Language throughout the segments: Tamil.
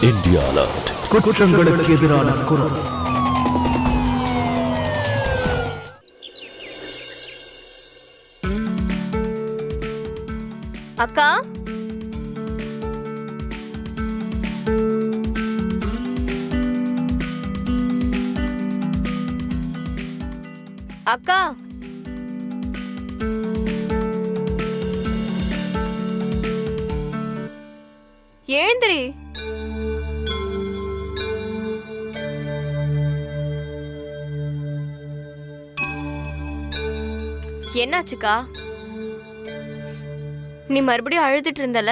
India alert. குற்றங்களுக்கு எதிரான குரல். அக்கா, அக்கா, எழுந்திரி. என்னாச்சுக்கா? நீ மறுபடியும் அழுதுட்டு இருந்தல,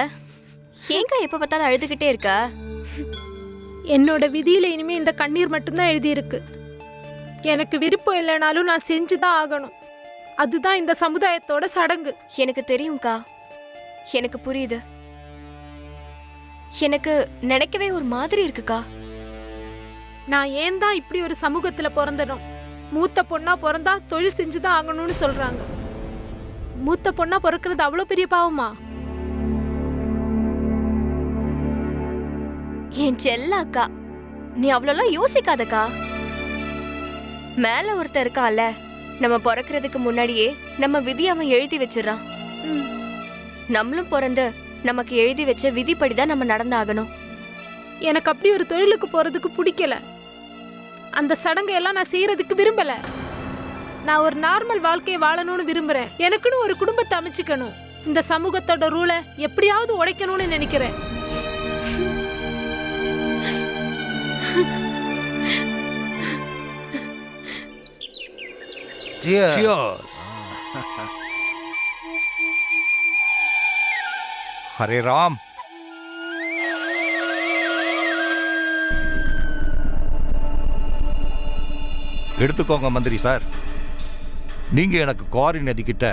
ஏங்கா எப்ப பார்த்தாலும் அழுதுகிட்டே இருக்கா? என்னோட விதியில இனிமே இந்த கண்ணீர் மட்டும்தான் எழுதியிருக்கு. எனக்கு விருப்பம் இல்லைனாலும் நான் செஞ்சுதான் ஆகணும். அதுதான் இந்த சமுதாயத்தோட சடங்கு. எனக்கு தெரியும்க்கா, எனக்கு புரியுது. எனக்கு நினைக்கவே ஒரு மாதிரி இருக்குக்கா. நான் ஏன் தான் இப்படி ஒரு சமூகத்துல பிறந்தனும்? மூத்த பொண்ணா பிறந்தா தொழில் செஞ்சுதான் ஆகணும்னு சொல்றாங்க. மூத்த பொண்ணா பிறக்கிறது அவ்வளவு பெரிய பாவமா? என் செல்ல அக்கா, நீ அவ்வளோலாம் யோசிக்காதக்கா. மேல ஒருத்தர் இருக்கான்ல, நம்ம பிறக்கிறதுக்கு முன்னாடியே நம்ம விதி அவன் எழுதி வச்சிடறான். நம்மளும் பிறந்து நமக்கு எழுதி வச்ச விதிப்படிதான் நம்ம நடந்தாகணும். எனக்கு அப்படி ஒரு தொழிலுக்கு போறதுக்கு பிடிக்கல. அந்த சடங்கை எல்லாம் நான் செய்யறதுக்கு விரும்பல. நான் ஒரு நார்மல் வாழ்க்கையை வாழணும்னு விரும்புறேன். எனக்குன்னு ஒரு குடும்பத்தை அமைச்சுக்கணும். இந்த சமூகத்தோட ரூலை எப்படியாவது உடைக்கணும்னு நினைக்கிறேன். ஹரே ராம். எடுத்துக்கோங்க மந்திரி சார். நீங்க எனக்கு குவாரி நதி கிட்ட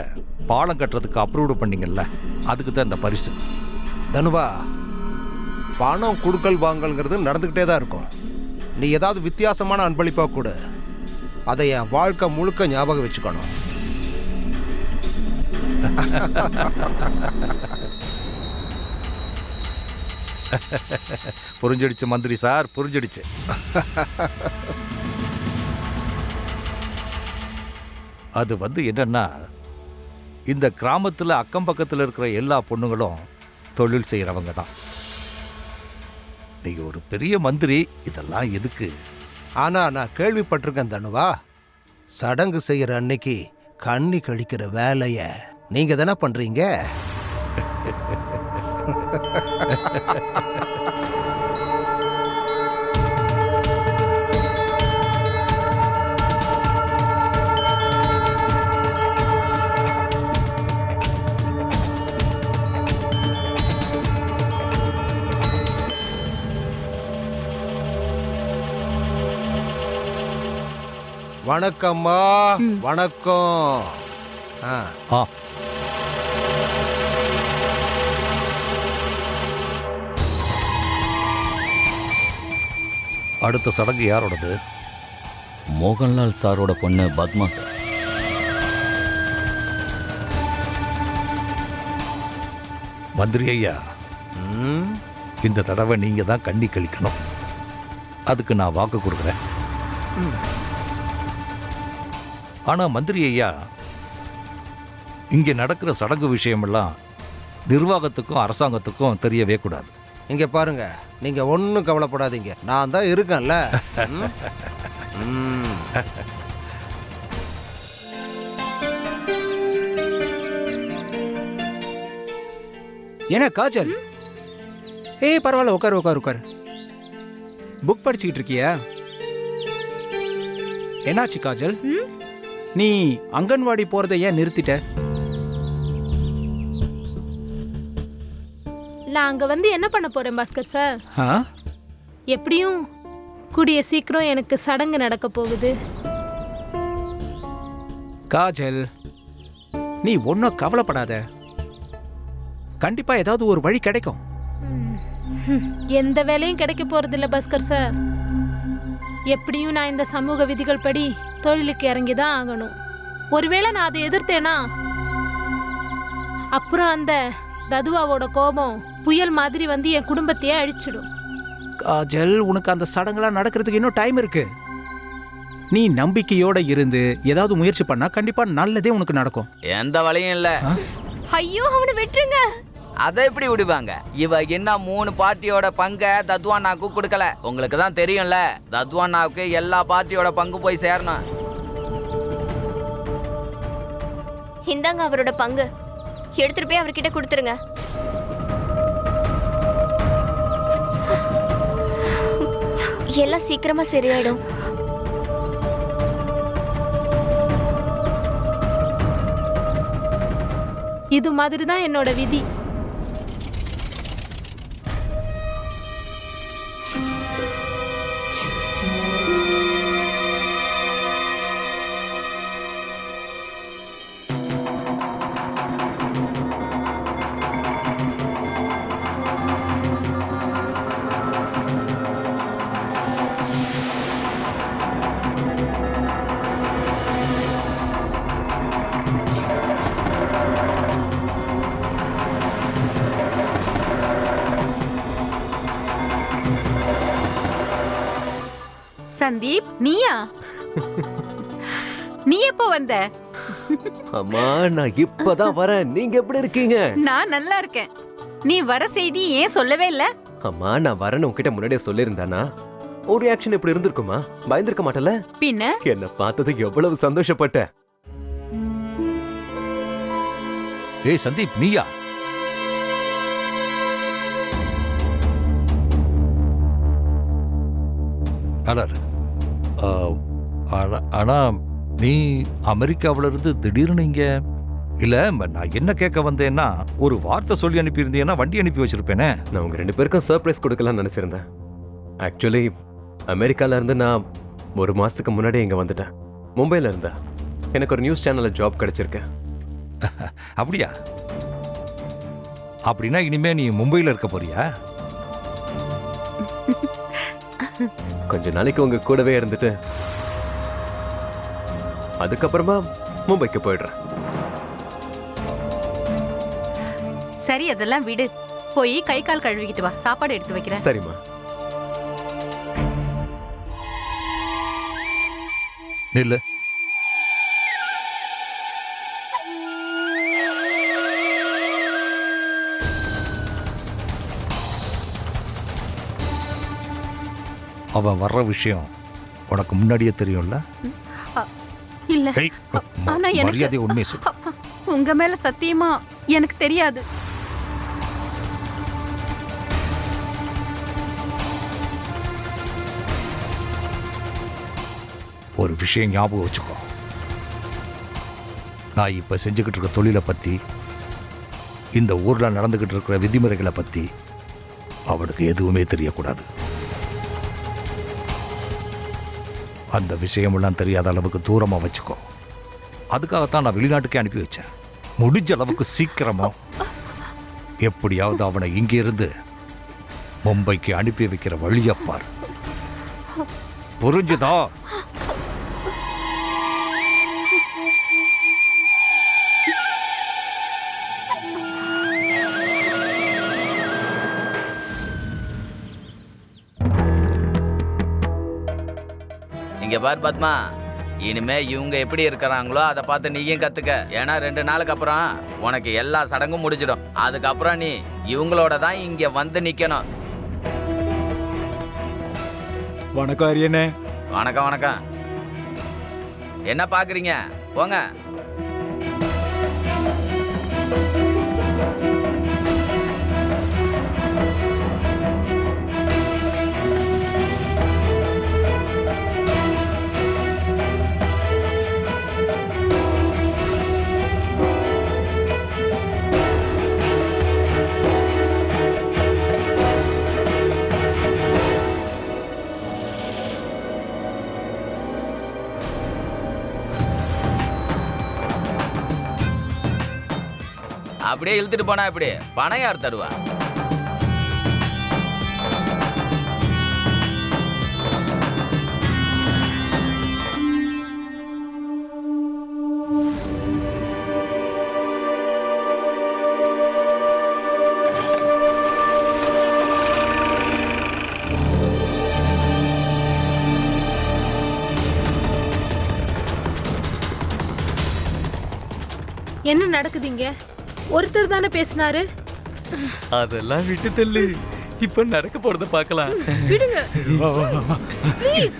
பாலம் கட்டுறதுக்கு அப்ரூவ் பண்ணீங்கல்ல, அதுக்கு தான் இந்த பரிசு. தனுவா, பணம் கொடுக்கல் வாங்கல்ங்கிறது நடந்துகிட்டே தான் இருக்கும். நீ ஏதாவது வித்தியாசமான அன்பளிப்பா கூட, அதை என் வாழ்க்கை முழுக்க ஞாபகம் வச்சுக்கணும். புரிஞ்சிடுச்சு மந்திரி சார், புரிஞ்சிடுச்சு. அது என்னன்னா, இந்த கிராமத்துல அக்கம் பக்கத்துல இருக்கிற எல்லா பொண்ணுங்களும் தொழில் செய்யறவங்க தான். நீங்க ஒரு பெரிய மந்திரி, இதெல்லாம் எதுக்கு? ஆனா நான் கேள்விப்பட்டிருக்கேன் தனுவா, சடங்கு செய்யற அன்னைக்கு கண்ணி கழிக்கிற வேலைய நீங்க தானே பண்றீங்க? வணக்கம்மா. வணக்கம். அடுத்த சடங்கு யாரோடது? மோகன்லால் சாரோட பொண்ணு பத்மா சார். மந்திரி ஐயா, இந்த தடவை நீங்க தான் கண்ணி கழிக்கணும். அதுக்கு நான் வாக்கு கொடுக்குறேன். ஆனா மந்திரி ஐயா, இங்க நடக்கிற சடங்கு விஷயமெல்லாம் நிர்வாகத்துக்கும் அரசாங்கத்துக்கும் தெரியவே கூடாது. இங்க பாருங்க, நீங்க ஒன்னும் கவலைப்படாதீங்க, நான் தான் இருக்கேன்ல. என்ன காஜல்? பரவாயில்ல, உட்காரு உட்காரு உட்காரு. புக் படிச்சுக்கிட்டு இருக்கியா? என்னாச்சு காஜல்? நீ அங்கன்வாடி போறதை ஏன் நிறுத்திட்ட? நான் அங்க வந்து என்ன பண்ண போறேன் பாஸ்கர் சார்? எப்படியும் கூடிய சீக்கிரம் எனக்கு சடங்கு நடக்க போகுது. காஜல், நீ ஒன்னும் கவலைப்படாத. கண்டிப்பா ஏதாவது ஒரு வழி கிடைக்கும். எந்த வேலையும் கிடைக்க போறது இல்ல பாஸ்கர் சார். எப்படியும் நான் இந்த சமூக விதிகள் படி தொழிலுக்கு இறங்கிதான் ஆகணும். ஒருவேளை நான் அதை எதிர்த்தேனா, அப்புறம் அந்த ததுவாவோட கோபம் புயல் மாதிரி வந்து என் குடும்பத்தையே அழிச்சிடும். காஜல், உனக்கு அந்த சடங்கெல்லாம் நடக்கிறதுக்கு இன்னும் டைம் இருக்கு. நீ நம்பிக்கையோட இருந்து ஏதாவது முயற்சி பண்ணா கண்டிப்பா நல்லதே உனக்கு நடக்கும். எந்த வழியும் இல்ல. ஐயோ அவனை விட்டுருங்க. அதை எப்படி விடுவாங்க? இவ என்ன 3 பார்ட்டியோட பங்கை தத்வானாவுக்கு கொடுக்கல. உங்களுக்கு தான் தெரியும்ல, தத்வானாவுக்கு எல்லா பார்ட்டியோட பங்கு போய் சேரணும். இந்தாங்க அவரோட பங்கு, எடுத்துட்டு போய் அவர்கிட்ட கொடுத்துருங்க. எல்லாம் சீக்கிரமா சரியாயிடும். இது மாதிரி தான் என்னோட விதி. சந்தீப், நீயா? நீ எப்போ வந்த? அம்மா, நான் இப்பதான் வரேன். நீங்க எப்படி இருக்கீங்க? நான் நல்லா இருக்கேன். நீ வர செய்தி ஏன் சொல்லவே இல்ல? அம்மா, நான் வரேன்னு உன்கிட்ட முன்னாடியே சொல்லியிருந்தானா ஒரு ரியாக்ஷன் இப்படி இருந்திருக்குமா? பயந்திருக்க மாட்டல? பின்ன என்ன பார்த்தது எவ்வளவு சந்தோஷப்பட்டேன். ஏய் சந்தீப், நீயா? அலர், ஆனா நீ அமெரிக்காவில இருந்து திடீர்னு இங்க இல்ல. நான் என்ன கேட்க வந்தேன்னா, ஒரு வார்த்தை சொல்லி அனுப்பியிருந்தேன்னா வண்டி அனுப்பி வச்சிருப்பேனே. நான் உங்க 2 பேருக்கும் சர்ப்ரைஸ் கொடுக்கலாம்னு நினைச்சிருந்தேன். ஆக்சுவலி அமெரிக்கால இருந்து நான் 1 மாசத்துக்கு முன்னாடி இங்க வந்துட்டேன். மும்பைல இருந்தேன். எனக்கு ஒரு நியூஸ் சேனல்ல ஜாப் கிடைச்சிருக்கு. அப்படியா? அப்படின்னா இனிமே நீ மும்பையில இருக்க போறியா? கொஞ்ச நாளைக்கு உங்க கூடவே இருந்துட்டு அதுக்கப்புறமா மும்பைக்கு போயிடுறேன். சரி, அதெல்லாம் விடு. போய் கை கால் கழுவிக்கிட்டு வா, சாப்பாடு எடுத்து வைக்கிறேன். சரிம்மா. நில்லு. அவன் வர்ற விஷயம் உனக்கு முன்னாடியே தெரியும்ல? இல்ல, ஏய், ஆனா எனக்கு மரியாதை உண்மை சொல்லு. உங்க மேல சத்தியமா எனக்கு தெரியாது. ஒரு விஷயம் ஞாபகம் வச்சுக்கோ. நான் இப்ப செஞ்சுக்கிட்டு இருக்க தொழிலை பத்தி, இந்த ஊர்ல நடந்துகிட்டு இருக்கிற விதிமுறைகளை பத்தி அவனுக்கு எதுவுமே தெரியக்கூடாது. அந்த விஷயமெல்லாம் தெரியாத அளவுக்கு தூரமா வச்சுக்கோ. அதுக்காகத்தான் நான் வெளிநாட்டுக்கே அனுப்பி வச்சேன். முடிஞ்ச அளவுக்கு சீக்கிரமா எப்படியாவது அவனை இங்கிருந்து மும்பைக்கு அனுப்பி வைக்கிற வழியப்பார். புரிஞ்சுதா? இங்க பார் பத்மா, இனிமே இவங்க எப்படி இருக்கிறாங்களோ அதை பார்த்து நீயும் கத்துக்க. ஏன்னா 2 நாளுக்கு அப்புறம் உனக்கு எல்லா சடங்கும் முடிஞ்சிடும். அதுக்கப்புறம் நீ இவங்களோட தான் இங்க வந்து நிக்கணும். வணக்கம் அரியனே. வணக்கம் வணக்கம். என்ன பாக்குறீங்க? போங்க. அப்படியே இழுத்துட்டு போனா எப்படி? பணம் யார் தருவா? என்ன நடக்குதுங்க? ஒருத்தர் தானே பேசினாரு. அதெல்லாம் விட்டு தள்ளு, இப்ப நடக்க போறத பார்க்கலாம். விடுங்க ப்ளீஸ்.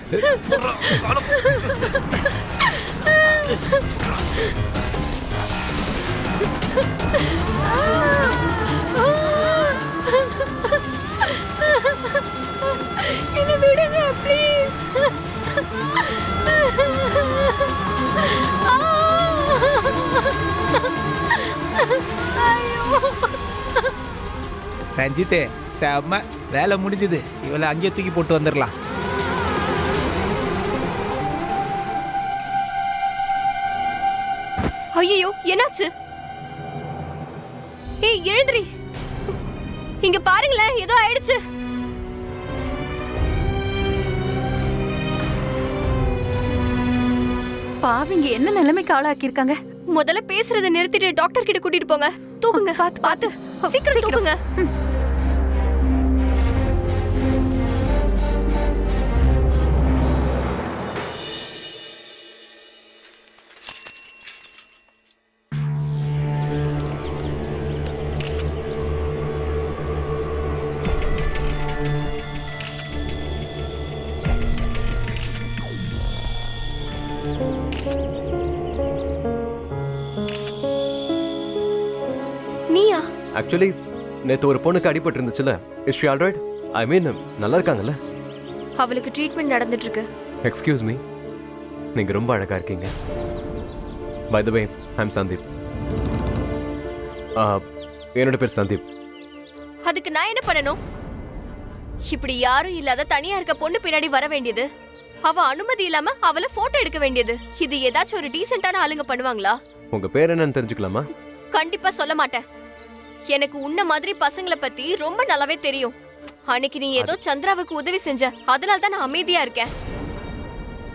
என்ன விடுங்க ப்ளீஸ். ரஞ்சித்தே, செம்ம வேலை முடிஞ்சுது. இவளை அங்கேயே தூக்கி போட்டு வந்துடலாம். ஐயோ, என்னாச்சு? ஏய், எழுந்திரி. இங்க பாருங்களேன், ஏதோ ஆயிடுச்சு. பாவிங்க என்ன நிலைமைக்கு ஆளாக்கியிருக்காங்க. முதல்ல பேசுறதை நிறுத்திட்டு டாக்டர் கிட்ட கூட்டிட்டு போங்க. தூக்குங்க, பாத்து சீக்கிரம் தூக்குங்க. நீயா? ஆக்சுவலி நேற்று ஒரு பொண்ணுக்கு அடிபட்டு இருந்துச்சுல, இஸ் ஷி ஆல்ரைட்? ஐ மீன் நல்லா இருக்காங்கல்ல? அவளுக்கு ட்ரீட்மெண்ட் நடந்துட்டு இருக்கு. எக்ஸ்கியூஸ் மீ, நீங்க ரொம்ப அழகா இருக்கீங்க. By the way, I'm Sandeep. என்னோட பேர் சந்தீப். அதுக்கு நான் என்ன பண்ணணும்? இப்படி யாரும் இல்லாத தனியா இருக்க பொண்ணு பின்னாடி வர வேண்டியது, அவ அனுமதி இல்லாம அவளை போட்டோ எடுக்க வேண்டியது, இது ஏதாச்சும் ஒரு டீசென்ட்டான ஆளுங்க பண்ணுவாங்களா? உங்க பேர் என்னன்னு தெரிஞ்சுக்கலாமா? கண்டிப்பா சொல்ல மாட்டேன். எனக்கு உன்ன மாதிரி பசங்களை பத்தி ரொம்ப நல்லாவே தெரியும். அன்னைக்கு நீ ஏதோ சந்திராவுக்கு உதவி செஞ்ச, அதனால தான் நான் அமைதியா இருக்கேன்.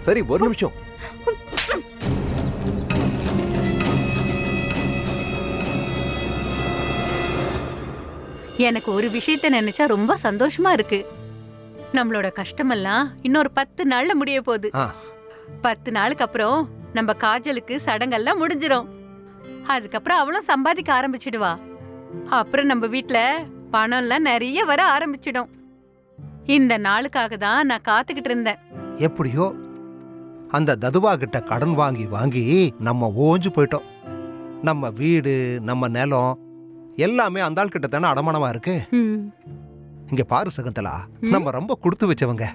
சரி, ஒரு நிமிஷம். எனக்கு ஒரு விஷயத்த நினைச்சா ரொம்ப சந்தோஷமா இருக்கு. நம்மளோட கஷ்டமெல்லாம் இன்னொரு 10 நாள்ல முடிய போகுது. 10 நாளுக்கு அப்புறம் நம்ம காஜலுக்கு சடங்கெல்லாம் முடிஞ்சிரும். அதுக்கப்புறம் அவளும் சம்பாதிக்க ஆரம்பிச்சிடுவா. அப்புறம் நம்ம வீட்ல பணம்லாம் நிறைய வர ஆரம்பிச்சிடும். இந்த நாளுக்காக தான் நான் காத்துக்கிட்டு இருந்தேன். எப்படியோ அந்த ததுவா கிட்ட கடன் வாங்கி வாங்கி நம்ம ஓஞ்சு போயிட்டோம். நம்ம வீடு, நம்ம நிலம் எல்லாமே அந்த ஆள் கிட்ட தானே அடமானமா இருக்கு. இங்க பாரு சகுந்தலா, நம்ம ரொம்ப கொடுத்து வச்சவங்க.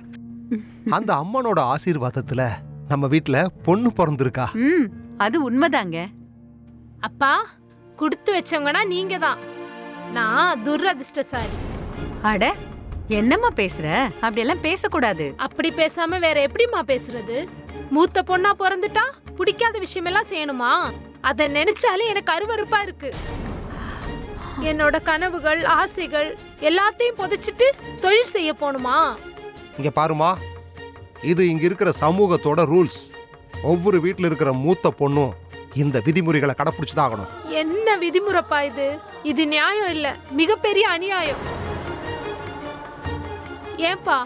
அந்த அம்மனோட ஆசீர்வாதத்துல நம்ம வீட்ல பொண்ணு பிறந்திருக்கா. அது உண்மைதாங்க. அப்பா, கொடுத்து வச்சவங்கன்னா நீங்க தான். நான் துரதிர்ஷ்டசாலி. அட, என்னம்மா பேசுற? அப்படியெல்லாம் பேசக்கூடாது. அப்படி பேசாம வேற எப்படிமா பேசுறது? மூத்த பொண்ணா பிறந்துட்டா பிடிக்காத விஷயமெல்லாம் செய்யணுமா? அத நினைச்சாலே எனக்கு அருவருப்பா இருக்கு. என்னோட கனவுகள், ஆசைகள் எல்லாத்தையும் புதைச்சிட்டு தொழில் செய்ய போணுமா? இங்க பாருமா, இது இங்க இருக்கிற சமூகத்தோட ரூல்ஸ். ஒவ்வொரு வீட்டுல இருக்கிற மூத்த பொண்ணும் இந்த விதிமுறைகளை கடைபிடிச்சுதான் ஆகணும். என்ன விதிமுறைப்பா இது? இது நியாயம் இல்ல, மிகப்பெரிய அநியாயம். ஏன்பா,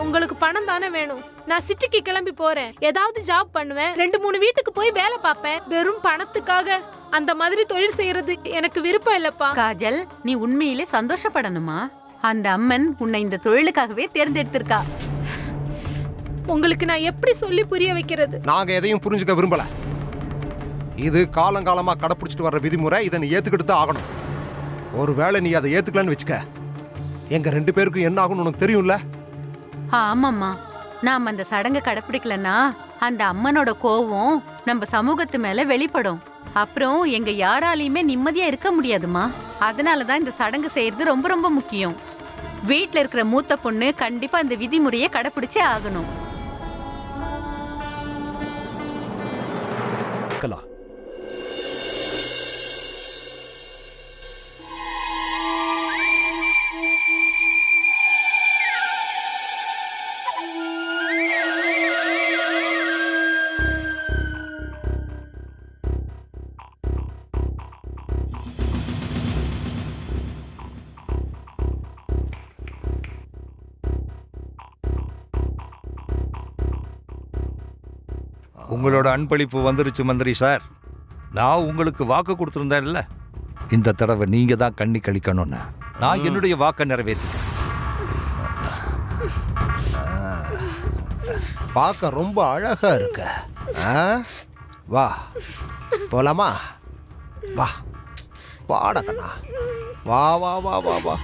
உங்களுக்கு பணம் தானே வேணும்? நான் சிட்டிக்கு கிளம்பி போறேன், ஏதாவது ஜாப் பண்ணுவேன், 2-3 வீட்டுக்கு போய் வேலை பார்ப்பேன். வெறும் பணத்துக்காக அந்த மாதிரி தொழில் செய்யறது எனக்கு விருப்பம் இல்லப்பா. காஜல், நீ உண்மையிலே சந்தோஷப்படணுமா? அந்த அம்மன் உன்னை இந்த தொழிலுக்காகவே தேர்ந்தெடுத்திருக்கா. உங்களுக்கு நான் எப்படி சொல்லி புரிய வைக்கிறது? நாங்க எதையும் புரிஞ்சுக்க விரும்பல. இது காலங்காலமா கடைபிடிச்சிட்டு வர்ற விதிமுறை. இதை நீ ஏத்துக்கிட்டு தான் ஆகணும். ஒருவேளை நீ அதை ஏத்துக்கலன்னு வச்சுக்க, எங்க 2 பேருக்கும் என்ன ஆகும்னு உனக்கு தெரியும்ல? ஆமாம்மா, நாம அந்த சடங்கை கடைபிடிக்கலன்னா அந்த அம்மனோட கோவம் நம்ம சமூகத்து மேல வெளிப்படும். அப்புறம் எங்க யாராலையுமே நிம்மதியா இருக்க முடியாதுமா. அதனாலதான் இந்த சடங்கு செய்யறது ரொம்ப ரொம்ப முக்கியம். வீட்ல இருக்கிற மூத்த பொண்ணு கண்டிப்பா இந்த விதிமுறையை கடைபிடிச்சே ஆகணும். உங்களோட அன்பளிப்பு வந்துருச்சு மந்திரி சார். நான் உங்களுக்கு வாக்கு கொடுத்துருந்தேன்ல, இந்த தடவை நீங்க தான் கண்ணி கழிக்கணும்னு. நான் என்னுடைய வாக்கை நிறைவேற்றிட்டேன். பார்க்க ரொம்ப அழகா இருக்க. வா போலாமா? வா பாடகனா, வா வா வா வா வா.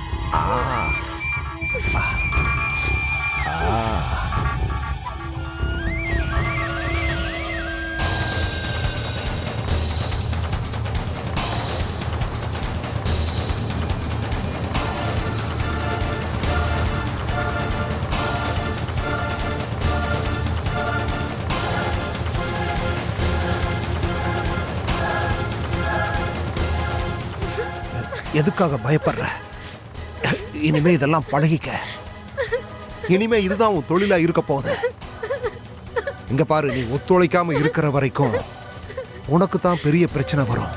எதுக்காக பயப்படுற? இனிமே இதெல்லாம் பழகிக்க. இனிமே இதுதான் உன் தொழிலா இருக்க போகுது. இங்க பாரு, நீ ஒத்துழைக்காம இருக்கிற வரைக்கும் உனக்கு தான் பெரிய பிரச்சனை வரும்.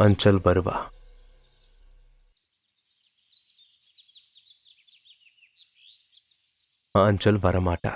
ஆஞ்சல் வருவா. ஆஞ்சல் வரமாட்டா.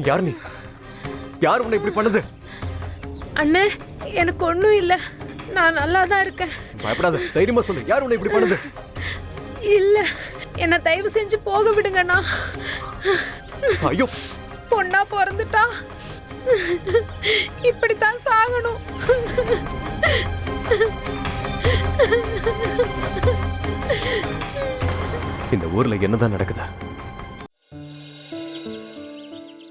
யார் நீ? யார் உன்னை இப்படி பண்ணது? அண்ணே, எனக்கு ஒண்ணும் இல்ல, நான் நல்லா தான் இருக்கேன். பயப்படாத, தைரியமா சொல்லு. யார் உன்னை இப்படி பண்ணது? இல்ல, என்ன தயவு செஞ்சு போக விடுங்கண்ணா. ஐயோ, பொண்ணா பிறந்துட்டா இப்படித்தான் சாகணும். இந்த ஊர்ல என்னதான் நடக்குது?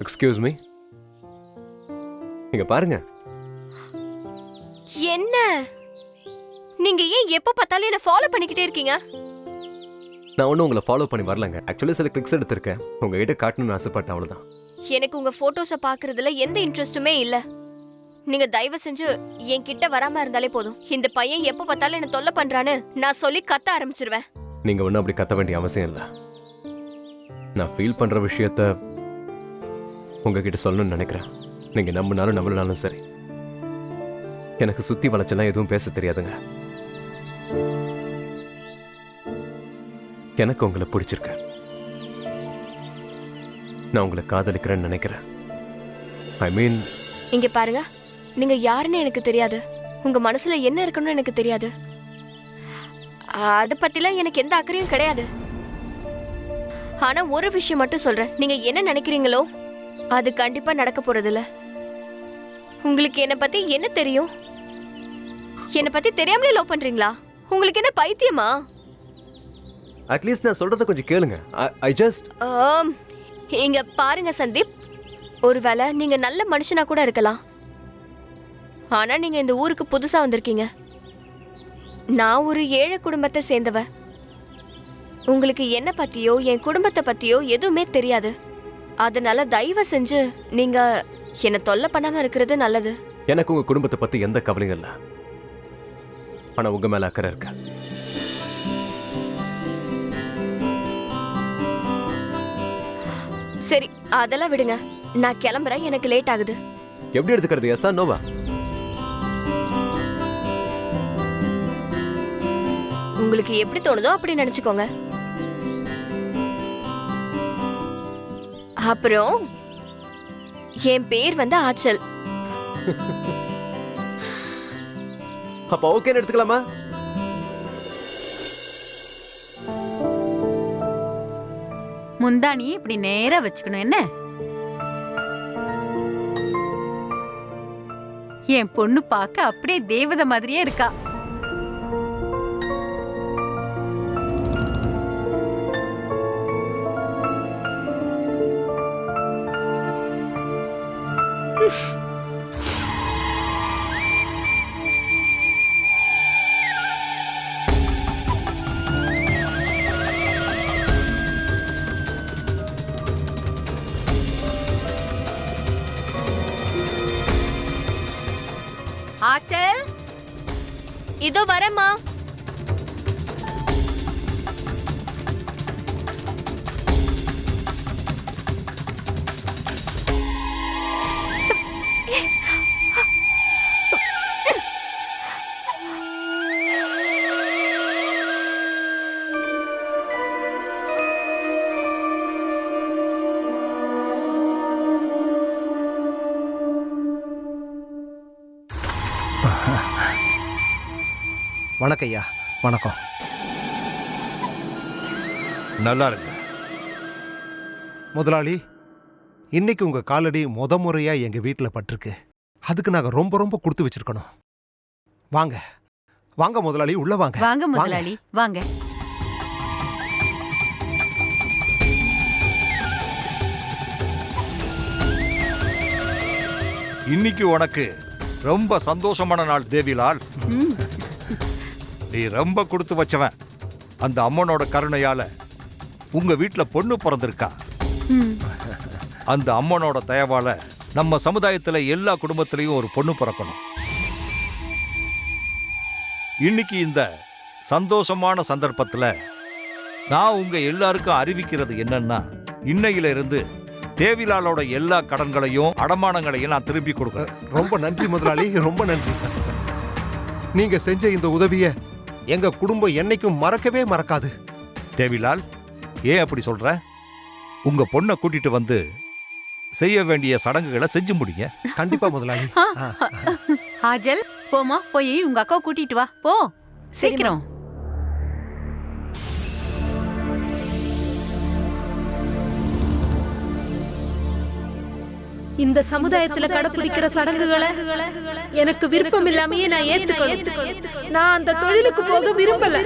எக்ஸ்கியூஸ் மீ, இங்க பாருங்க. என்ன நீங்க ஏன் எப்ப பார்த்தாலும் என்ன ஃபாலோ பண்ணிக்கிட்டே இருக்கீங்க? நான் ஒன்றும் உங்களை ஃபாலோ பண்ணி வரலங்க. ஆக்சுவலி சில கிளிக்ஸ் எடுத்திருக்கேன், உங்ககிட்ட காட்டணும்னு ஆசைப்பட்டேன், அவ்வளோதான். எனக்கு உங்க போட்டோஸ பாக்குறதுல எந்த இன்ட்ரெஸ்ட்டுமே இல்ல. நீங்க தயவு செஞ்சு என் கிட்ட வராம இருந்தாலே போதும். இந்த பையன் எப்ப பார்த்தாலும் என்ன தொல்லை பண்றான்னு நான் சொல்லி கத்த ஆரம்பிச்சிருவேன். நீங்க ஒன்றும் அப்படி கத்த வேண்டிய அவசியம் இல்லை. நான் ஃபீல் பண்ற விஷயத்த உங்ககிட்ட சொல்லணும்னு நினைக்கிறேன். நீங்க நம்பினாலும் நம்பலனாலும் சரி, எனக்கு சுத்தி வளைச்செல்லாம் எதுவும் பேச தெரியாதுங்க. எனக்கு உங்களை பிடிச்சிருக்கு. நான் உங்களை காதலிக்கிறேன்னு நினைக்கிறேன். ஐ மீன், இங்க பாருங்க, நீங்க யாருன்னு எனக்கு தெரியாது, உங்க மனசுல என்ன இருக்குன்னு எனக்கு தெரியாது. அத பத்திலாம் எனக்கு எந்த அக்கறையும் கிடையாது. ஆனா ஒரு விஷயம் மட்டும் சொல்றேன், நீங்க என்ன நினைக்கிறீங்களோ அது கண்டிப்பா நடக்க போறது இல்ல. உங்களுக்கு என்ன பத்தி என்ன தெரியும்? என்ன பத்தி தெரியாமலே லவ் பண்றீங்களா? உங்களுக்கு என்ன பைத்தியமா? அட்லீஸ்ட் நான் சொல்றத கொஞ்சம் கேளுங்க. ஐ ஜஸ்ட் இங்க பாருங்க சந்தீப், ஒருவேளை நீங்க நல்ல மனுஷனா கூட இருக்கலாம். ஆனா நீங்க இந்த ஊருக்கு புதுசா வந்திருக்கீங்க. நான் ஒரு ஏழை குடும்பத்தை சேர்ந்தவ. உங்களுக்கு என்ன பத்தியோ என் குடும்பத்தை பத்தியோ எதுவுமே தெரியாது. அதனால தயவு செஞ்சு நீங்க என்ன தொல்லை பண்ணாம இருக்கிறது நல்லது. எனக்கு உங்க குடும்பத்தை பத்தி எந்த கவலையும் இல்லை. ஆனா உங்க மேல அக்கறை இருக்க. சரி, அதெல்லாம் விடுங்க, நான் கிளம்புறேன், எனக்கு லேட் ஆகுது. எப்படி எடுத்துக்கிறது? எஸ்ஸா நோவா? உங்களுக்கு எப்படி தோணுதோ அப்படி நினைச்சுக்கோங்க. அப்புறம் என் பேர் வந்து ஆச்சல். அப்ப ஓகேன்னு எடுத்துக்கலாமா? முந்தானி இப்படி நேரா வச்சுக்கணும் என்ன? என் பொண்ணு பார்க்க அப்படியே தேவதை மாதிரியே இருக்கா. ஆச்சல், இதோ வரேம்மா. வணக்கம் ஐயா. வணக்கம். நல்லா இருக்கு முதலாளி, இன்னைக்கு உங்க காலடி முறையா எங்க வீட்டுல பட்டிருக்கு. அதுக்கு நாங்க ரொம்ப ரொம்ப கொடுத்து வச்சிருக்கணும். வாங்க வாங்க முதலாளி, உள்ள வாங்க. வாங்க முதலாளி, வாங்க. இன்னைக்கு உனக்கு ரொம்ப சந்தோஷமான நாள் தேவிலால். நீ ரொம்ப கொடுத்து வச்சவன். அந்த அம்மனோட கருணையால உங்க வீட்டுல பொண்ணு பிறந்திருக்கா. அந்த அம்மனோட தயவால நம்ம சமுதாயத்துல எல்லா குடும்பத்திலையும் ஒரு பொண்ணு பிறக்கணும். இன்னைக்கு இந்த சந்தோஷமான சந்தர்ப்பத்துல நான் உங்க எல்லாருக்கும் அறிவிக்கிறது என்னன்னா, இன்னையில இருந்து தேவிலாலோட எல்லா கடன்களையும் அடமானங்களையும் நான் திருப்பி கொடுக்கிறேன். ரொம்ப நன்றி முதலாளி, ரொம்ப நன்றி. நீங்க செஞ்ச இந்த உதவிய எங்க குடும்பம் என்னைக்கும் மறக்கவே மறக்காது. தேவிலால், ஏன் அப்படி சொல்ற? உங்க பொண்ணை கூட்டிட்டு வந்து செய்ய வேண்டிய சடங்குகளை செஞ்சு முடிங்க. கண்டிப்பா முதலாளி. ஆஜல், போமா, போய் உங்க அக்காவை கூட்டிட்டு வா. போ சீக்கிரம். இந்த சமுதாயத்துல கடைபிடிக்கிற சடங்குகளை எனக்கு விருப்பம் இல்லாமயே நான் ஏத்துக்கணும். நான் அந்த தொழிலுக்கு போக விரும்பல.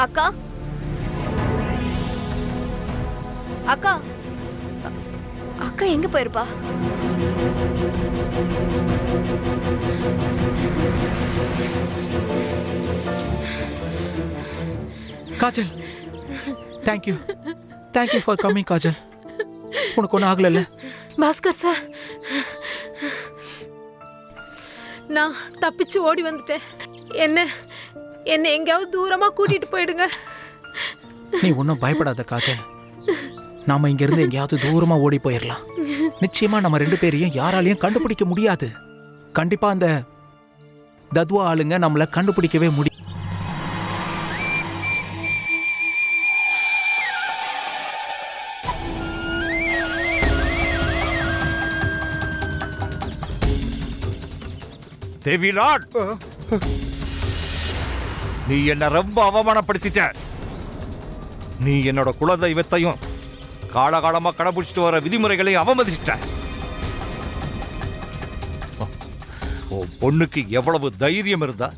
அக்கா, அக்கா, அக்கா எங்க போயிருப்பா? Kajal, thank you for coming. Kajal, உனக்கு ஒன்றும் ஆகல? பாஸ்கர் சார், நான் தப்பிச்சு ஓடி வந்துட்டேன். என்ன எங்கேயாவது தூரமா கூட்டிட்டு போயிடுங்க. நீ ஒன்றும் பயப்படாத காஜல். நாம இங்க இருந்து எங்கேயாவது தூரமா ஓடி போயிடலாம். நிச்சயமா நம்ம ரெண்டு பேரையும் யாராலையும் கண்டுபிடிக்க முடியாது. கண்டிப்பா அந்த தத்வா ஆளுங்க நம்மள கண்டுபிடிக்கவே முடியும். தேவிலால், நீ என்ன ரொம்ப அவமானப்படுத்திட்ட. நீ என்னோட குலதெய்வத்தையும் காலகாலமா கடைபிடிச்சிட்டு வர விதிமுறைகளையும் அவமதிச்சிட்ட. உன் பொண்ணுக்கு எவ்வளவு தைரியம் இருந்தா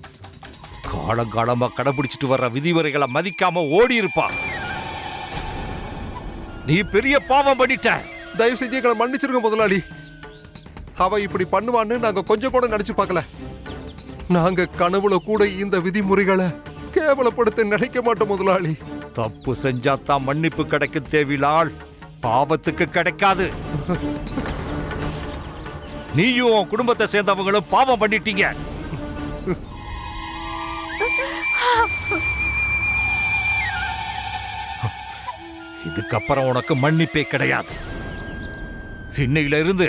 காலங்காலமா கடைபிடிச்சிட்டு வர்ற விதிமுறைகளை மதிக்காம ஓடி இருப்பா. நீ பெரிய பாவம் பண்ணிட்ட. தயவு செஞ்சு எங்களை மன்னிச்சிருங்க முதலாளி. அவ இப்படி பண்ணுவான்னு நாங்க கொஞ்சம் கூட நினைச்சு பார்க்கல. நாங்க கனவுல கூட இந்த விதிமுறைகளை கேவலப்படுத்த நினைக்க மாட்டோம் முதலாளி. தப்பு செஞ்சாதான் மன்னிப்பு கிடைக்கும் தேவிலால், பாவத்துக்கு கிடைக்காது. நீயும் உன் குடும்பத்தை சேர்ந்தவங்களும் பாவம் பண்ணிட்டீங்க. இதுக்கப்புறம் உனக்கு மன்னிப்பே கிடையாது. இன்னையில இருந்து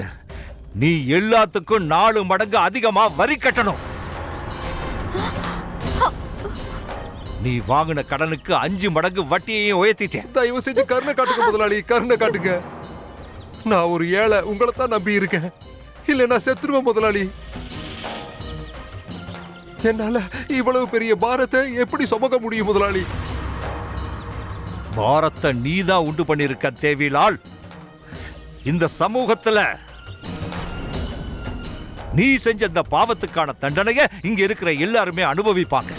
நீ எல்லாத்துக்கும் 4 மடங்கு அதிகமா வரி கட்டணும். நீ வாங்கின கடனுக்கு 5 மடங்கு வட்டியையும் உயர்த்திட்டேன். தயவு செஞ்சு கருணை காட்டுங்க முதலாளி, கருணை காட்டுங்க. நான் ஒரு ஏழை, உங்களை தான் நம்பி இருக்கேன். இல்ல நான் செத்துருவேன் முதலாளி. என்னால இவ்வளவு பெரிய பாரத்தை எப்படி சுமக்க முடியும் முதலாளி? பாரத்தை நீதான் உண்டு பண்ணிருக்க தேவிலால். இந்த சமூகத்துல நீ செஞ்ச இந்த பாவத்துக்கான தண்டனையை இங்க இருக்கிற எல்லாருமே அனுபவிப்பாங்க.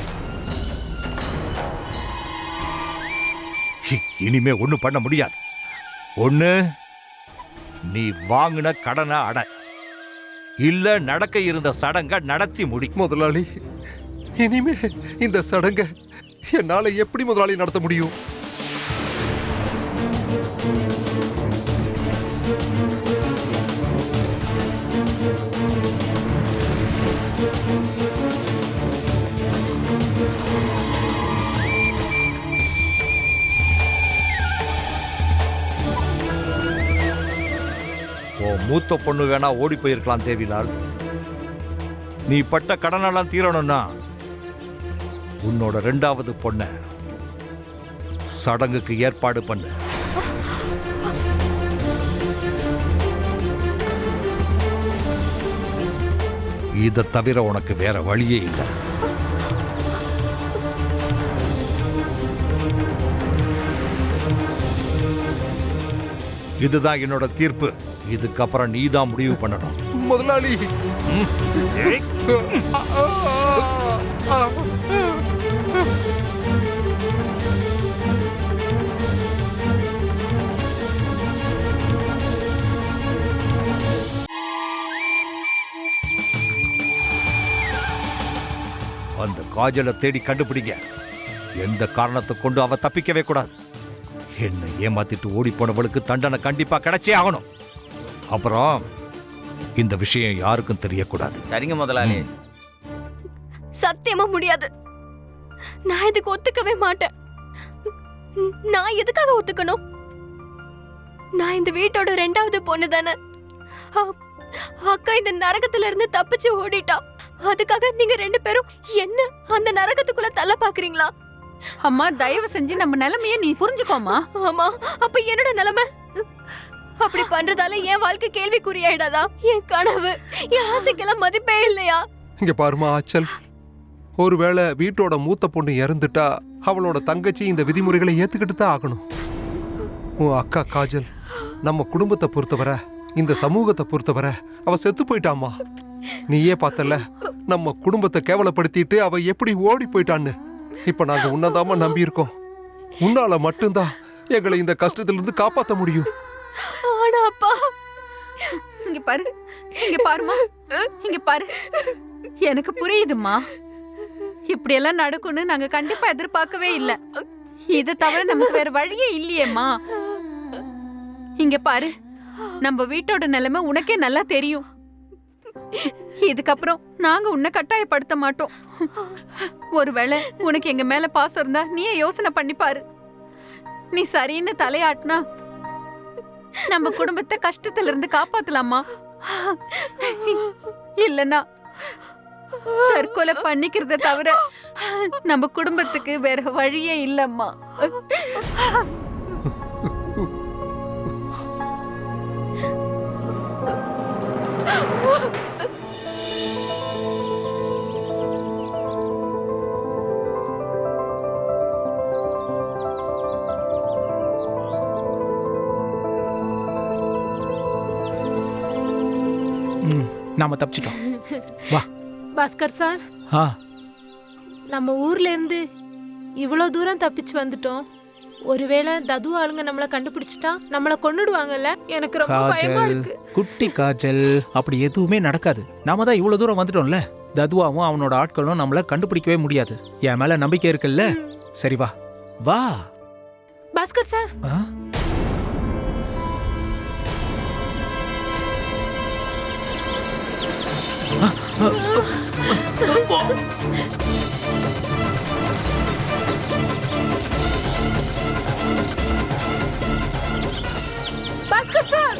இனிமே ஒண்ணு பண்ண முடியாது. ஒண்ணு நீ வாங்கின கடனை அட, இல்ல நடக்க இருந்த சடங்க நடத்தி முடி. முதலாளி, இனிமே இந்த சடங்க என்னால எப்படி முதலாளி நடத்த முடியும்? மூத்த பொண்ணு வேணா ஓடி போயிருக்கலாம் தேவிலால். நீ பட்ட கடனெல்லாம் தீரணும்னா உன்னோட 2வது பொண்ண சடங்குக்கு ஏற்பாடு பண்ணு. இதை தவிர உனக்கு வேற வழியே இல்லை. இதுதான் என்னோட தீர்ப்பு. இதுக்கப்புறம் நீதான் முடிவு பண்ணணும். முதலாளி, அந்த காஜலை தேடி கண்டுபிடிங்க. எந்த காரணத்தை கொண்டு அவ தப்பிக்கவே கூடாது. என்னை ஏமாத்திட்டு ஓடி போனவளுக்கு தண்டனை கண்டிப்பா கிடைச்சே ஆகணும். அப்புறம் இந்த விஷயம் யாருக்கும் தெரியக்கூடாது. சரிங்க முதலாளி. சத்தியமா முடியாது. நான் இதுக்கு ஒத்துக்கவே மாட்டேன். நான் எதுக்காக ஒத்துக்கணும்? நான் இந்த வீட்டோட 2வது பொண்ணு தானே. அக்கா இந்த நரகத்துல இருந்து தப்பிச்சு ஓடிட்டா. அதுக்காக நீங்க 2 பேரும் என்ன அந்த நரகத்துக்குள்ள தள்ள பாக்குறீங்களா? அம்மா, தயவு செஞ்சு நம்ம நிலைமைய நீ புரிஞ்சுக்கோமா. ஆமா, அப்ப என்னோட நிலைமை? அப்படி பண்றதால என் வாழ்க்கை கேள்விக்குறியாயிடாதா? என் கனவு, என் ஆசைக்கெல்லாம் மதிப்பே இல்லையா? இங்க பாருமா ஆச்சல், ஒருவேளை வீட்டோட மூத்த பொண்ணு இறந்துட்டா அவளோட தங்கச்சி இந்த விதிமுறைகளை ஏத்துக்கிட்டு தான் ஆகணும். உன் அக்கா காஜல் நம்ம குடும்பத்தை பொறுத்தவரை, இந்த சமூகத்தை பொறுத்தவரை அவ செத்து போயிட்டாமா. நீயே பார்த்தல நம்ம குடும்பத்தை கேவலப்படுத்திட்டு அவ எப்படி ஓடி போயிட்டான்னு. இப்ப நாங்க உன்னதாம நம்பி இருக்கோம். உன்னால மட்டும்தான் எங்களை இந்த கஷ்டத்துல இருந்து காப்பாத்த முடியும். ஆனா அப்பா, இங்க பாரு, இங்க பாருமா, இங்க பாரு. எனக்கு புரியுதுமா, இப்படி எல்லாம் நடக்கும்னு நாங்க கண்டிப்பா எதிர்பார்க்கவே இல்ல. இதை தவிர நமக்கு வேற வழியே இல்லையேம்மா. இங்க பாரு, நம்ம வீட்டோட நிலைமை உனக்கே நல்லா தெரியும். இதுக்கப்புறம் நாங்க உன்னை கட்டாயப்படுத்த மாட்டோம். ஒருவேளை உனக்கு எங்க மேல பாசம் இருந்தா நீயே யோசனை பண்ணி பாரு. நீ சரின்னு தலையாட்டினா நம்ம குடும்பத்தை கஷ்டத்துல இருந்து காப்பாத்தலாமா? இல்லனா தற்கொலை பண்ணிக்கிறத தவிர நம்ம குடும்பத்துக்கு வேற வழியே இல்லம்மா. நாம தப்பிச்சிட்டோம். வா. பாஸ்கர் சார், ஆ, நம்ம ஊர்ல இருந்து இவ்வளவு தூரம் தப்பிச்சு வந்துட்டோம். ஒருவேளை தது ஆளுங்க நம்மள கண்டுபிடிச்சிட்டா நம்மள கொன்னுடுவாங்கல்ல. எனக்கு ரொம்ப பயமா காஜல், இருக்கு. குட்டி காஜல், அப்படி எதுவுமே நடக்காது. நாம தான் இவ்வளவு தூரம் வந்துட்டோம்ல. ததுவாவும் அவனோட ஆட்களும் நம்மள கண்டுபிடிக்கவே முடியாது. என் மேல நம்பிக்கை இருக்குல்ல? சரி வா வா. பாஸ்கர் சார், ஆ? பாஸ்கர் சார்,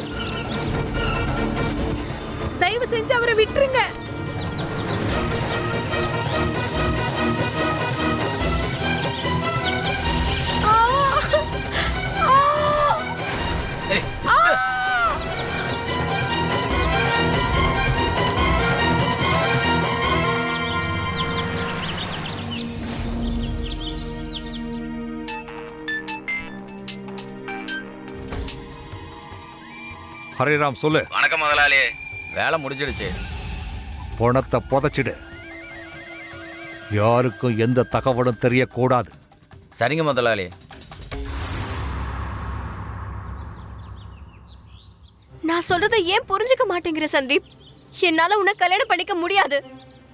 தயவு செஞ்சு அவரை விட்டுருங்க. ஆ! ஆ! ஆ! ஹரிராம் சொல்லு. வணக்கம் முதலாளி. வேலை முடிஞ்சிடுச்சு. பணத்தை புதைச்சிடு. யாருக்கும் எந்த தகவலும் தெரியக்கூடாது. சரிங்க முதலாளி. நான் சொல்றதை ஏன் புரிஞ்சுக்க மாட்டேங்கிற சந்தீப்? என்னால உன்னை கல்யாணம் பண்ணிக்க முடியாது.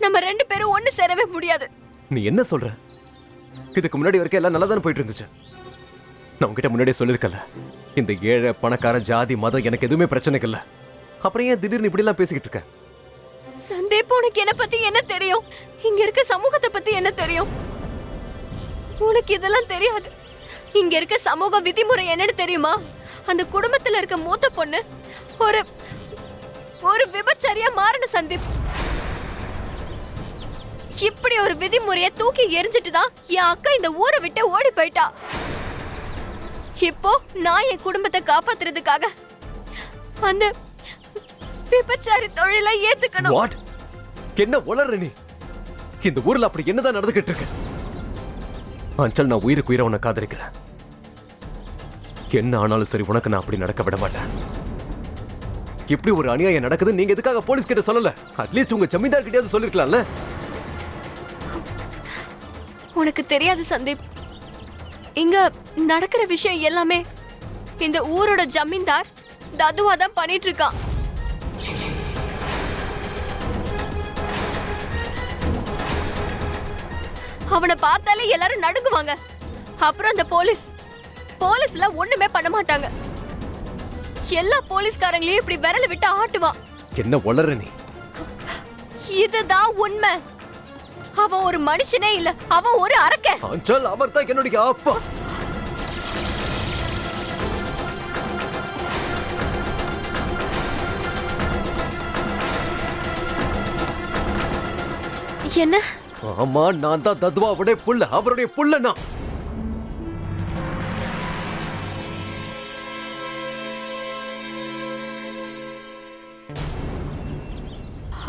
நம்ம 2 பேரும் ஒண்ணு சேரவே முடியாது. நீ என்ன சொல்ற? இதுக்கு முன்னாடி வரைக்கும் எல்லாம் நல்லா தானே போயிட்டு இருந்துச்சு. நான் உங்ககிட்ட முன்னாடியே சொல்லியிருக்கல, இந்த ஏழை பணக்கார ஜாதி மதம் எனக்கு எதுவுமே பிரச்சனை இல்ல. அப்புறம் ஏன் திடீர்னு இப்படி எல்லாம் பேசிக்கிட்டு இருக்க? சந்தீப், உனக்கு என்ன பத்தி என்ன தெரியும்? இங்க இருக்க சமூகத்தை பத்தி என்ன தெரியும்? உனக்கு இதெல்லாம் தெரியாது. இங்க இருக்க சமூக விதிமுறை என்னன்னு தெரியுமா? அந்த குடும்பத்துல இருக்க மூத்த பொண்ணு ஒரு ஒரு விபச்சாரியா மாறணும் சந்தீப். இப்படி ஒரு விதிமுறையை தூக்கி எரிஞ்சிட்டு தான் என் அக்கா இந்த ஊரை விட்டு ஓடி போயிட்டா. இப்போ நான் என் குடும்பத்தை காப்பாத்துறதுக்காக அந்த விபச்சாரி தொழிலை ஏத்துக்கணும். What? என்ன உளற நீ? இந்த ஊர்ல அப்படி என்னதான் நடந்துகிட்டு இருக்கு? அஞ்சல், நான் உயிருக்கு உயிரை உன்னை காதலிக்கிறேன். என்ன ஆனாலும் சரி, உனக்கு நான் அப்படி நடக்க விட மாட்டேன். இப்படி ஒரு அநியாயம் நடக்குது, நீங்க எதுக்காக போலீஸ் கிட்ட சொல்லல? அட்லீஸ்ட் உங்க ஜமீன்தார் கிட்டயாவது சொல்லிருக்கலாம்ல. உனக்கு தெரியாது சந்தீப், இங்க நடக்கிற விஷயம் எல்லாமே இந்த ஊரோட ஜமீன்தார் ததுவா தான் பண்ணிட்டு இருக்கான். அவனை பார்த்தாலே எல்லாரும் நடுங்குவாங்க. அப்புறம் அந்த போலீஸ்ல ஒண்ணுமே பண்ண மாட்டாங்க. எல்லா போலீஸ்காரங்களையும் இப்படி விரல விட்டு ஆட்டுவான். என்ன உளற நீ? இதுதான் உண்மை. அவன் ஒரு மனுஷனே இல்ல, அவன் ஒரு அரக்கன். அஞ்சல், அவர் தான் என்னுடைய அப்பா. என்ன? ஆமா, நான் தான் தத்வாவுடைய புள்ள, அவருடைய புள்ள நான்.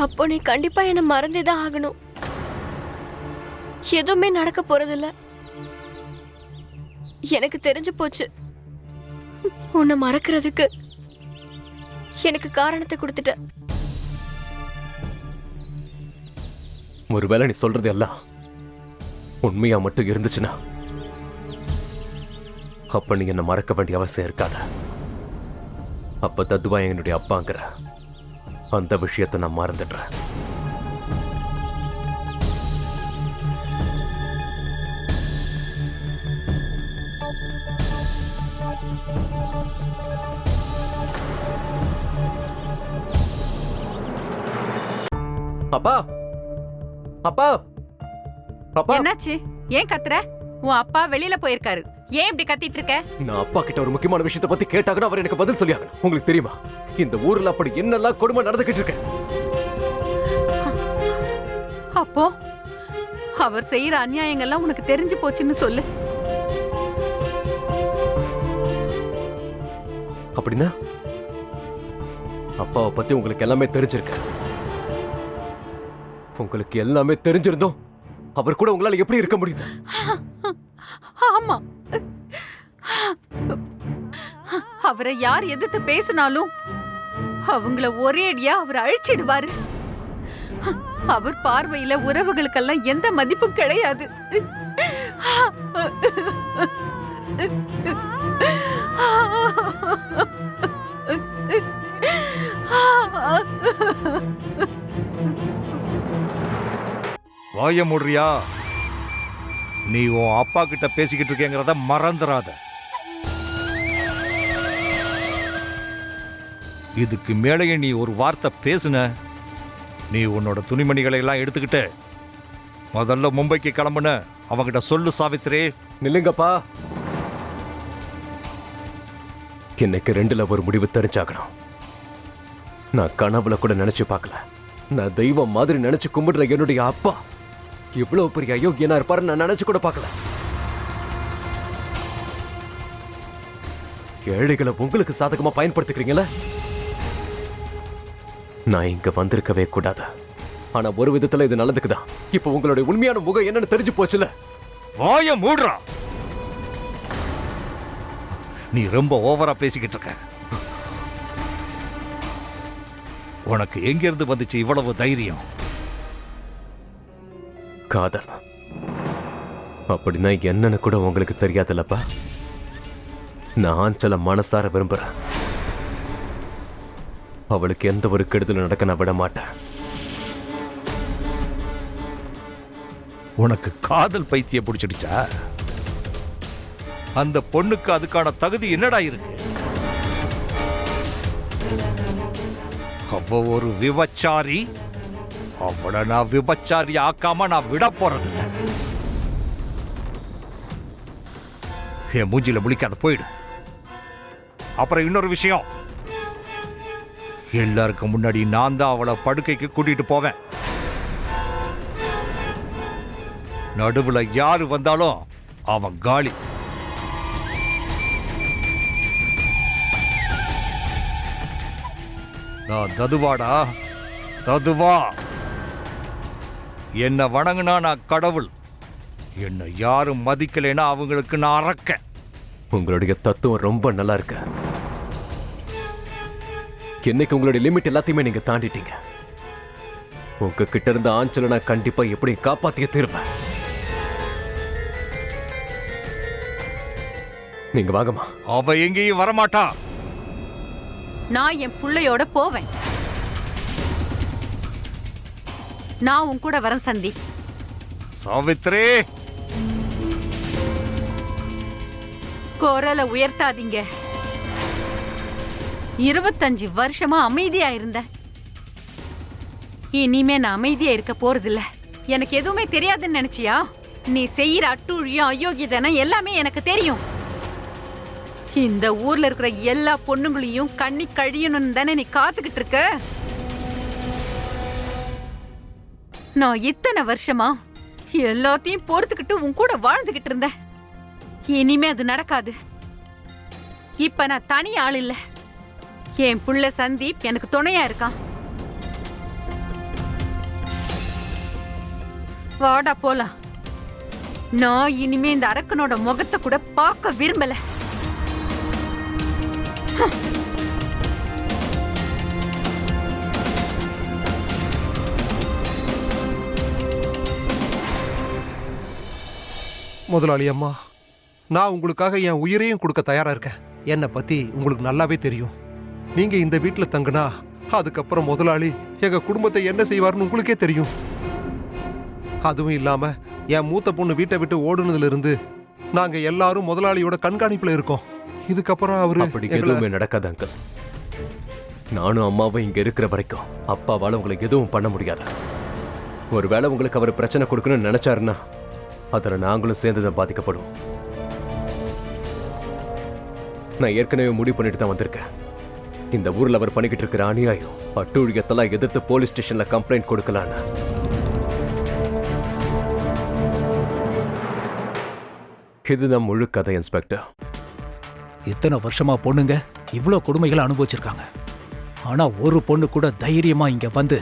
அப்போ நீ கண்டிப்பா என்ன மறந்துதான் ஆகணும். எதுவுமே நடக்க போறதில்ல. எனக்கு தெரிஞ்சு போச்சு. உன்னை மறக்கிறதுக்கு எனக்கு காரணத்தை கொடுத்துட்ட. ஒருவேளை நீ சொல்றது எல்லாம் உண்மையா மட்டும் இருந்துச்சுன்னா, அப்ப நீ என்ன மறக்க வேண்டிய அவசியம் இருக்காத. அப்ப தத்வா என்னுடைய அப்பாங்கிற அந்த விஷயத்தை நான் மறந்துடுறேன். அப்பா, அப்பா, அப்பா. என்னாச்சு? ஏன் கத்துற? உன் அப்பா வெளியில போயிருக்காரு. ஏன் இப்படி கத்திட்டு இருக்க? நான் அப்பா கிட்ட ஒரு முக்கியமான விஷயத்தை பத்தி கேட்டாங்கன்னா அவர் எனக்கு பதில் சொல்லியாகணும். உங்களுக்கு தெரியுமா, இந்த ஊர்ல அப்படி என்னெல்லாம் கொடுமை நடந்துகிட்டு இருக்கு? அப்போ அவர் செய்யற அநியாயங்கள்லாம் உனக்கு தெரிஞ்சு போச்சுன்னு சொல்லு. அப்படின்னா அப்பாவை பத்தி உங்களுக்கு எல்லாமே தெரிஞ்சிருக்கு. உங்களுக்கு எல்லாமே தெரிஞ்சிருந்தோம் அவர் கூட உங்களால எப்படி இருக்க முடியுது? ஆமா, அவரை யார் எதிர்த்து பேசினாலும் அவங்கள ஒரே அடியா அவர் அழிச்சிடுவாரு. அவர் பார்வையில உறவுகளுக்கெல்லாம் எந்த மதிப்பும் கிடையாது. வாய மூடுறியா? நீ உன் அப்பா கிட்ட பேசிக்கிட்டு இருக்கேங்கிறத மறந்துடாத. இதுக்கு மேலேயே நீ ஒரு வார்த்தை பேசுன, நீ உன்னோட துணிமணிகளை எல்லாம் எடுத்துக்கிட்டு முதல்ல மும்பைக்கு கிளம்புன அவங்கிட்ட சொல்லு சாவித்ரி. நில்லுங்கப்பா. இன்னைக்கு 2ல ஒரு முடிவு தெரிஞ்சாகணும். நான் கனவுல கூட நினைச்சு பார்க்கல. நான் தெய்வம் மாதிரி நினைச்சு கும்பிடுற என்னுடைய அப்பா இவ்வளவு பெரிய அயோக்கியனா இருப்பாரு நான் நினைச்சு கூட பார்க்கல. ஏழைகளை உங்களுக்கு சாதகமா பயன்படுத்திக்கிறீங்களா? நான் இங்க வந்திருக்கவே கூடாது. ஆனா ஒரு விதத்துல இது நல்லதுக்குதான். இப்ப உங்களுடைய உண்மையான முகம் என்னன்னு தெரிஞ்சு போச்சுல. வாய மூடுறா. நீ ரொம்ப ஓவரா பேசிக்கிட்டு இருக்க. உனக்கு எங்க இருந்து வந்துச்சு இவ்வளவு தைரியம்? காதல் அப்படின்னா என்னன்னு கூட உங்களுக்கு தெரியாதுல்லப்பா. நான் சில மனசார விரும்புறேன். அவளுக்கு எந்த ஒரு கெடுதலும் நடக்க நான் விட மாட்டேன். உனக்கு காதல் பைத்தியம் பிடிச்சிடுச்சா? அந்த பொண்ணுக்கு அதுக்கான தகுதி என்னடா இருக்கு? அவ ஒரு விபச்சாரி. அவளை நான் விபச்சாரி ஆக்காம நான் விட போறதில்ல. என் மூஞ்சில முழிக்காத, போயிடு. அப்புறம் இன்னொரு விஷயம், எல்லாருக்கும் முன்னாடி நான் தான் அவளை படுக்கைக்கு கூட்டிட்டு போவேன். நடுவுல யாரு வந்தாலும் அவன் காலி. நான் ததுவாடா, ததுவா. என்ன வணங்குனா நான் கடவுள். என்ன யாரும் மதிக்கலைன்னா அவங்களுக்கு நான் அரக்க. உங்களுடைய தத்துவம் ரொம்ப நல்லா இருக்கு. என்னைக்கு உங்களுடைய லிமிட் எல்லாத்தையுமே நீங்க தாண்டிட்டீங்க. உங்ககிட்ட இருந்த ஆஞ்சலை நான் கண்டிப்பா எப்படி காப்பாத்திய தீர்வேன். நீங்க வாங்கம்மா. அவ எங்கேயும் வரமாட்டா. நான் என் புள்ளையோட போவேன். நான் உன் கூட வரேன் சந்தீப். சாவித்ரி, குரலை உயர்த்தாதீங்க. 25 வருஷமா அமைதியா இருந்தேன். இனிமே நான் அமைதியா இருக்க போறதில்ல. எனக்கு எதுவுமே தெரியாதுன்னு நினைச்சியா? நீ செய்யற அட்டூழியம், அயோக்கியதானம் எல்லாமே எனக்கு தெரியும். இந்த ஊர்ல இருக்கிற எல்லா பொண்ணுங்களையும் கண்ணி கழியணும்னு தானே நீ காத்துக்கிட்டு இருக்க. நான் இத்தனை வருஷமா எல்லாத்தையும் பொறுத்துக்கிட்டு உன் கூட வாழ்ந்துகிட்டு இருந்தேன். இனிமே அது நடக்காது. இப்ப நான் தனி ஆள் இல்ல. என் புள்ள சந்தீப் எனக்கு துணையா இருக்கான். வாடா போலாம். நான் இனிமே இந்த அரக்கனோட முகத்தை கூட பார்க்க விரும்பல. முதலாளி அம்மா, நான் உங்களுக்காக என் உயிரையும் கொடுக்க தயாரா இருக்கேன். என்னை பத்தி உங்களுக்கு நல்லாவே தெரியும். நீங்க இந்த வீட்டுல தங்குனா அதுக்கப்புறம் முதலாளி எங்க குடும்பத்தை என்ன செய்வார்னு உங்களுக்கே தெரியும். அதுவும் இல்லாம என் மூத்த பொண்ணு வீட்டை விட்டு ஓடுனதுல இருந்து நாங்க எல்லாரும் முதலாளியோட கண்காணிப்புல இருக்கோம். இதுக்கப்புறம் அவரு அப்படி எதுவுமே நடக்காது அங்கிள். நானும் அம்மாவும் இங்க இருக்கிற வரைக்கும் அப்பாவால உங்களுக்கு எதுவும் பண்ண முடியாது. ஒருவேளை உங்களுக்கு அவர் பிரச்சனை கொடுக்கணும்னு நினைச்சாருன்னா அதுல நாங்களும் சேர்ந்துதான் பாதிக்கப்படுவோம். நான் ஏற்கனவே முடிவு பண்ணிட்டு தான் வந்திருக்கேன். இந்த ஊர்ல அவர் பண்ணிக்கிட்டு இருக்கிற அநியாயம், அட்டூழியத்தெல்லாம் எதிர்த்து போலீஸ் ஸ்டேஷன்ல கம்ப்ளைண்ட் கொடுக்கலான்னு. இதுதான் முழு கதை இன்ஸ்பெக்டர். இத்தனை வருஷமா பொண்ணுங்க இவ்வளோ கொடுமைகளை அனுபவிச்சிருக்காங்க. ஆனா ஒரு பொண்ணு கூட தைரியமா இங்க வந்து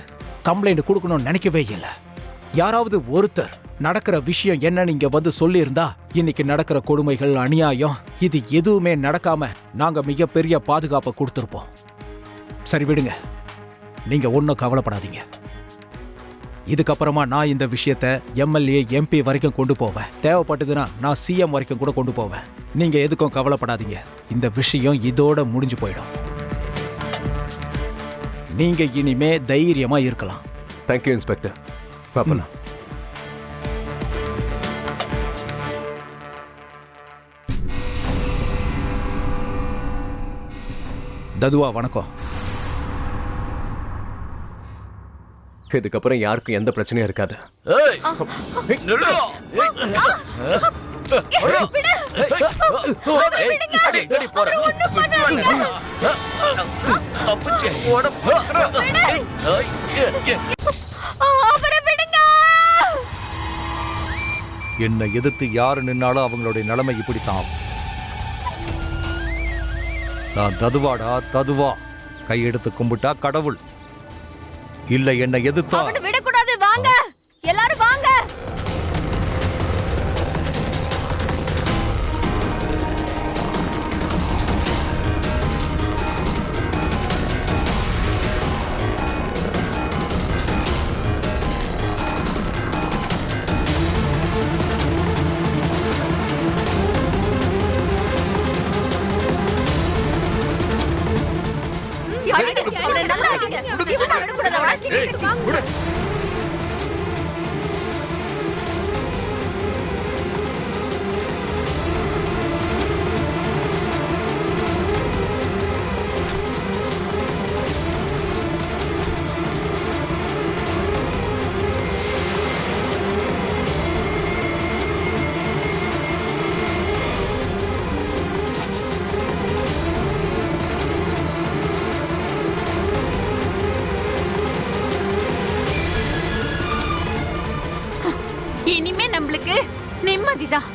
கம்ப்ளைண்ட் கொடுக்கணும்னு நினைக்கவே இல்லை. யாராவது ஒருத்தர் நடக்கிற விஷயம் என்னன்னு இங்க வந்து சொல்லியிருந்தா இன்னைக்கு நடக்கிற கொடுமைகள், அநியாயம் இது எதுவுமே நடக்காம நாங்க மிகப்பெரிய பாதுகாப்பை கொடுத்திருப்போம். சரி விடுங்க, நீங்க ஒன்றும் கவலைப்படாதீங்க. இதுக்கப்புறமா நான் இந்த விஷயத்த எம்எல்ஏ எம்பி வரைக்கும் கொண்டு போவேன். தேவைப்பட்டதுன்னா நான் சிஎம் வரைக்கும் கூட கொண்டு போவேன். நீங்க எதுக்கும் கவலைப்படாதீங்க. இந்த விஷயம் இதோட முடிஞ்சு போயிடும். நீங்க இனிமே தைரியமா இருக்கலாம். Thank you inspector. பாப்பலாம். ததுவா வணக்கம். இதுக்கப்புறம் யாருக்கும் எந்த பிரச்சனையும் இருக்காது. ஏய், நில்லுடா. ஏய், எங்கடி போற? தப்பிச்சு ஓட பார்க்கற. ஏய், என்னை எதிர்த்து யாரு நின்னாலும் அவங்களுடைய நிலைமை இப்படித்தான். நான் ததுவாடா, ததுவா. கையெடுத்து கும்பிட்டா கடவுள். இல்ல என்னை எதிர்த்தா அவனை விடக்கூடாது. வாங்க எல்லாரும் வாங்க. அவனை நல்லா அடிங்க. இவனை விடக்கூடாது. அவனை சீக்கிரம் வாங்க. இனிமே நம்மளுக்கு நிம்மதிதான்.